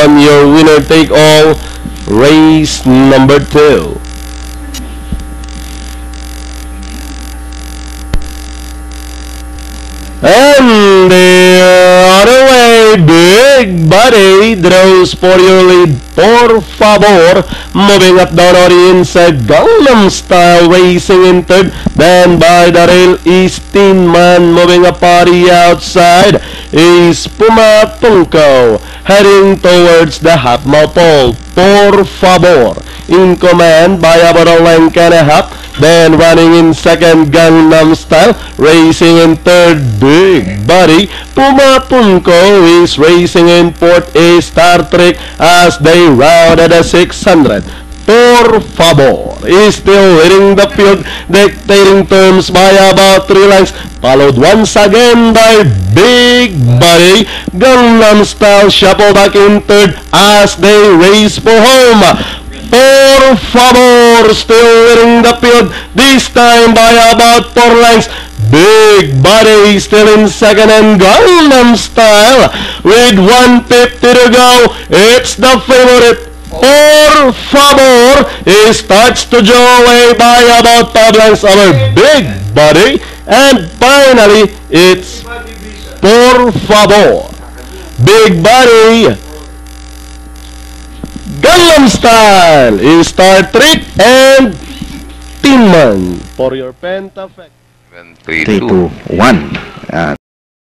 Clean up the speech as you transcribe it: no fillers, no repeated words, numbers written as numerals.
on your winner-take-all race number 2. And they're on the way. Big Buddy draws for your lead. Por favor. Moving up down on the inside. Gangnam Style racing in third. Then by the rail is Tin Man. Moving up on the outside is Puma Tunco. Heading towards the half-mile pole. Por favor. In command by about a length and a half. Then running in second, Gangnam Style. Racing in third, Big Buddy. Puma Punko is racing in fourth, a Star Trek as they round at the 600. Por favor is still leading the field, dictating terms by about 3 lengths. Followed once again by Big Buddy. Gangnam Style shuffle back in third as they race for home. Por favor, still leading the field, this time by about 4 lengths. Big Buddy still in second and Gangnam Style with 150 to go. It's the favorite. Por favor, he starts to draw away by about 5 lengths over Big Buddy. And finally, it's Por favor. Big Buddy, Gangnam Style is Star Trek and Tin Man for your Penta Effect. 3, 2, 1.